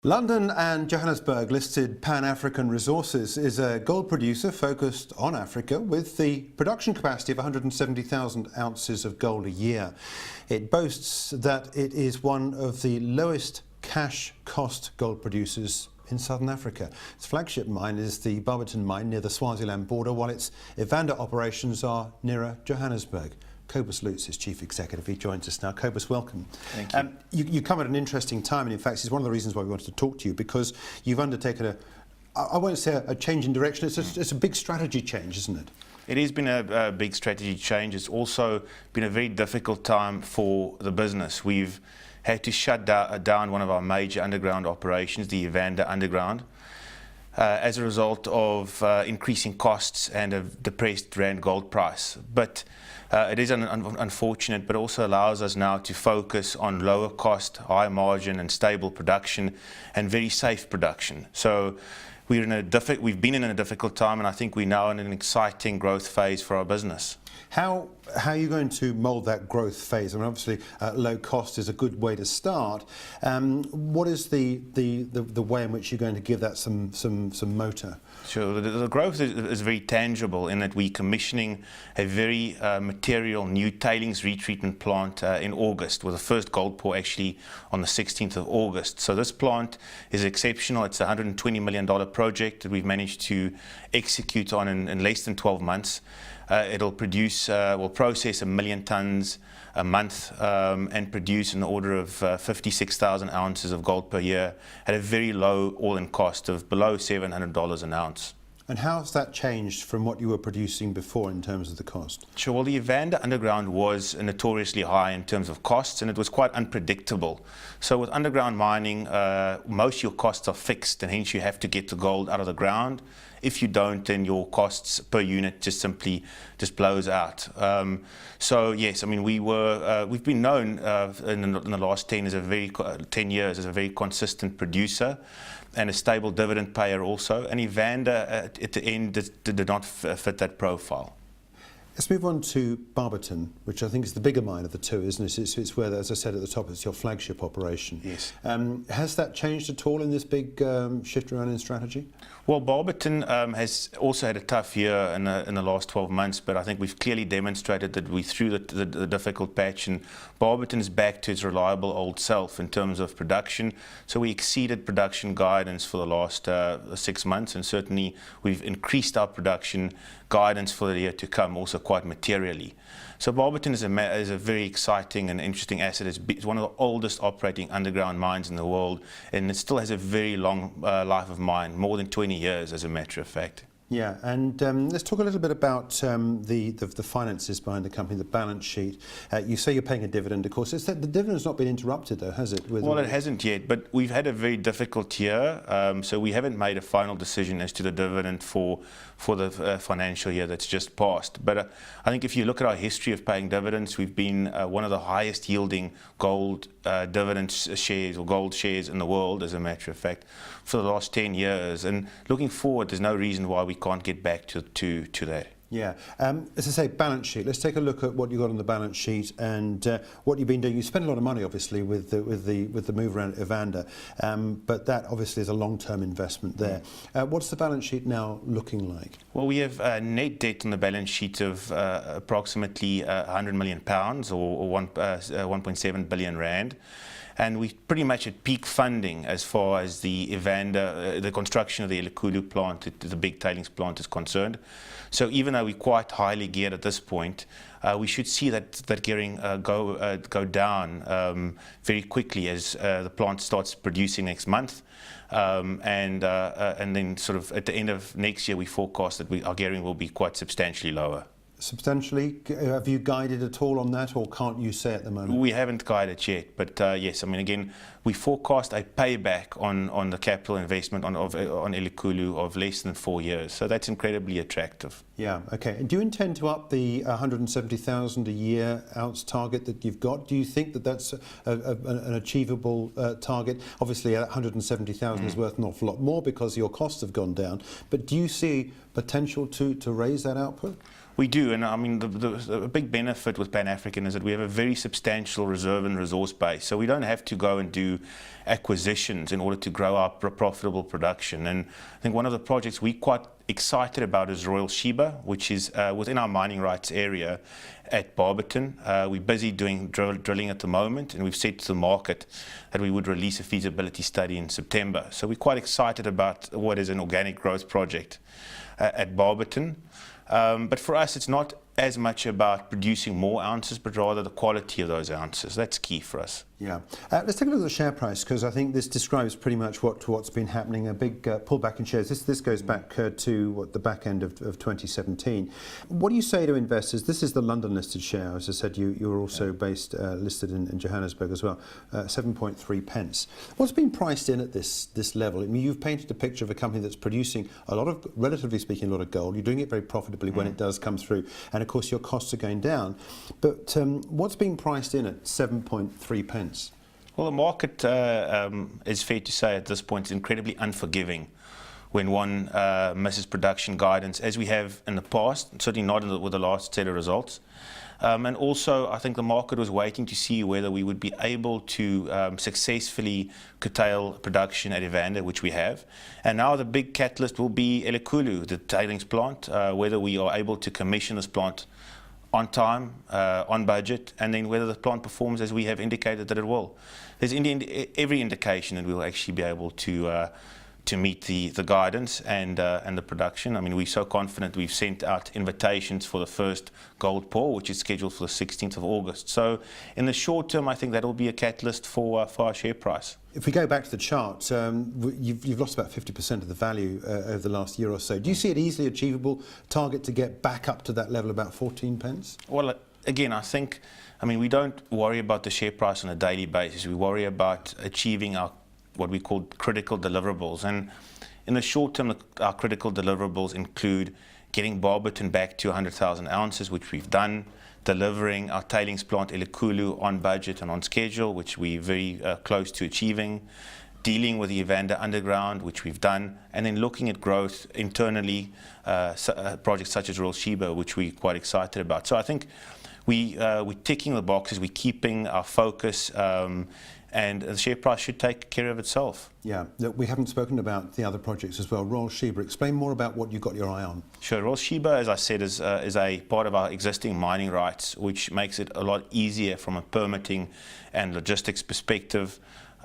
London and Johannesburg listed Pan-African Resources is a gold producer focused on Africa with the production capacity of 170,000 ounces of gold a year. It boasts that it is one of the lowest cash cost gold producers in southern Africa. Its flagship mine is the Barberton mine near the Swaziland border, while its Evander operations are nearer Johannesburg. Cobus Loots is Chief Executive. He joins us now. Cobus, welcome. Thank you. You come at an interesting time, and in fact, it's one of the reasons why we wanted to talk to you, because you've undertaken I won't say a change in direction, it's a big strategy change, isn't it? It has been a big strategy change. It's also been a very difficult time for the business. We've had to shut down one of our major underground operations, the Evander underground, as a result of increasing costs and a depressed rand gold price. But it is unfortunate, but also allows us now to focus on lower cost, high margin and stable production and very safe production. So we've been in a difficult time, and I think we're now in an exciting growth phase for our business. How are you going to mould that growth phase? I mean, obviously, low cost is a good way to start. What is the way in which you're going to give that some motor? Sure. The growth is very tangible in that we're commissioning a very material new tailings retreatment plant in August, with the first gold pour actually on the 16th of August. So this plant is exceptional. It's a $120 million project that we've managed to execute on in less than 12 months. It'll will process 1 million tons a month and produce in the order of 56,000 ounces of gold per year at a very low all-in cost of below $700 an ounce. And how has that changed from what you were producing before in terms of the cost? Sure. Well, the Evander underground was notoriously high in terms of costs, and it was quite unpredictable. So with underground mining, most of your costs are fixed, and hence you have to get the gold out of the ground. If you don't, then your costs per unit simply blows out. So yes, I mean we've been known in the last 10 years as a very consistent producer and a stable dividend payer also. And Evander at the end did not fit that profile. Let's move on to Barberton, which I think is the bigger mine of the two, isn't it? It's where, as I said at the top, it's your flagship operation. Yes. Has that changed at all in this big shift around in strategy? Well, Barberton has also had a tough year in the last 12 months, but I think we've clearly demonstrated that we're through the difficult patch, and Barberton is back to its reliable old self in terms of production. So we exceeded production guidance for the last 6 months, and certainly we've increased our production guidance for the year to come also quite materially. So Barberton is a very exciting and interesting asset. It's one of the oldest operating underground mines in the world, and it still has a very long life of mine, more than 20 years as a matter of fact. Yeah, and let's talk a little bit about the finances behind the company, the balance sheet. You say you're paying a dividend, of course. The dividend's not been interrupted, though, has it? Well, it hasn't yet, but we've had a very difficult year, so we haven't made a final decision as to the dividend for the financial year that's just passed. But I think if you look at our history of paying dividends, we've been one of the highest yielding gold dividend shares or gold shares in the world, as a matter of fact, for the last 10 years. And looking forward, there's no reason why we can't get back to that. Yeah. As I say, balance sheet. Let's take a look at what you got on the balance sheet and what you've been doing. You spent a lot of money, obviously, with the move around Evander, but that obviously is a long-term investment there. What's the balance sheet now looking like? Well, we have net debt on the balance sheet of approximately £100 million, or 1.7 billion rand. And we're pretty much at peak funding as far as the Evander, the construction of the Elikhulu plant, the big tailings plant, is concerned. So even though we're quite highly geared at this point, we should see that gearing go down very quickly as the plant starts producing next month. And then sort of at the end of next year, we forecast that our gearing will be quite substantially lower. Substantially? Have you guided at all on that, or can't you say at the moment? We haven't guided yet, but yes, I mean, again, we forecast a payback on the capital investment on Elikhulu of less than 4 years, so that's incredibly attractive. Yeah, okay. And do you intend to up the 170,000 a year ounce target that you've got? Do you think that that's an achievable target? Obviously, 170,000 is worth an awful lot more because your costs have gone down, but do you see potential to raise that output? We do, and I mean the big benefit with Pan-African is that we have a very substantial reserve and resource base, so we don't have to go and do acquisitions in order to grow our profitable production. And I think one of the projects we're quite excited about is Royal Sheba, which is within our mining rights area at Barberton. We're busy doing drilling at the moment, and we've said to the market that we would release a feasibility study in September. So we're quite excited about what is an organic growth project at Barberton. But for us, it's not as much about producing more ounces, but rather the quality of those ounces. That's key for us. Yeah. Let's take a look at the share price, because I think this describes pretty much what's been happening, a big pullback in shares. This goes back to the back end of 2017. What do you say to investors? This is the London listed share. As I said, you're also based, listed in Johannesburg as well, 7.3 pence. What's been priced in at this level? I mean, you've painted a picture of a company that's producing a lot of, relatively speaking, a lot of gold. You're doing it very profitably when it does come through. And of course, your costs are going down. But what's been priced in at 7.3 pence? Well, the market is fair to say at this point is incredibly unforgiving when one misses production guidance, as we have in the past, certainly not with the last set of results. And also, I think the market was waiting to see whether we would be able to successfully curtail production at Evander, which we have. And now the big catalyst will be Elikhulu, the tailings plant, whether we are able to commission this plant on time, on budget, and then whether the plant performs as we have indicated that it will. There's every indication that we'll actually be able to meet the guidance and the production. I mean, we're so confident we've sent out invitations for the first gold pour, which is scheduled for the 16th of August. So in the short term, I think that will be a catalyst for our share price. If we go back to the chart, you've lost about 50% of the value over the last year or so. Do you see it easily achievable target to get back up to that level, about 14 pence? Well, again, I mean, we don't worry about the share price on a daily basis. We worry about achieving our what we call critical deliverables. And in the short term, our critical deliverables include getting Barberton back to 100,000 ounces, which we've done, delivering our tailings plant Elikhulu on budget and on schedule, which we're very close to achieving, dealing with the Evander underground, which we've done, and then looking at growth internally, projects such as Royal Sheba, which we're quite excited about. So I think we're ticking the boxes, we're keeping our focus, and the share price should take care of itself. Yeah, look, we haven't spoken about the other projects as well. Royal Sheba, explain more about what you've got your eye on. Sure. Royal Sheba, as I said, is a part of our existing mining rights, which makes it a lot easier from a permitting and logistics perspective.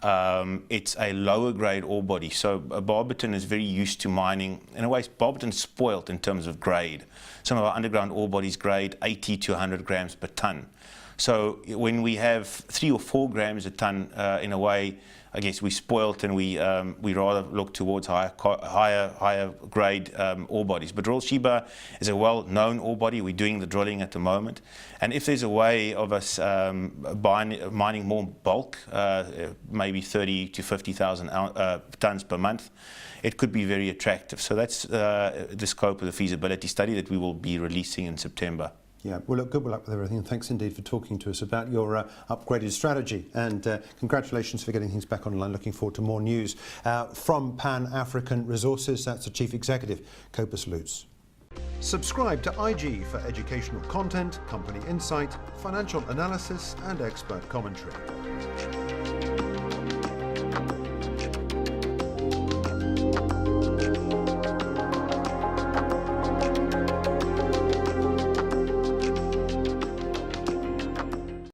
It's a lower grade ore body, so Barberton is very used to mining. In a way, Barberton's spoilt in terms of grade. Some of our underground ore bodies grade 80 to 100 grams per ton. So when we have 3 or 4 grams a ton, in a way, I guess we're spoilt, and we rather look towards higher grade ore bodies. But Royal Sheba is a well-known ore body. We're doing the drilling at the moment, and if there's a way of us mining more bulk, maybe 30 to 50,000 tons per month, it could be very attractive. So that's the scope of the feasibility study that we will be releasing in September. Yeah, well, look, good luck with everything, and thanks indeed for talking to us about your upgraded strategy, and congratulations for getting things back online. Looking forward to more news from Pan-African Resources. That's the Chief Executive, Cobus Loots. Subscribe to IG for educational content, company insight, financial analysis and expert commentary.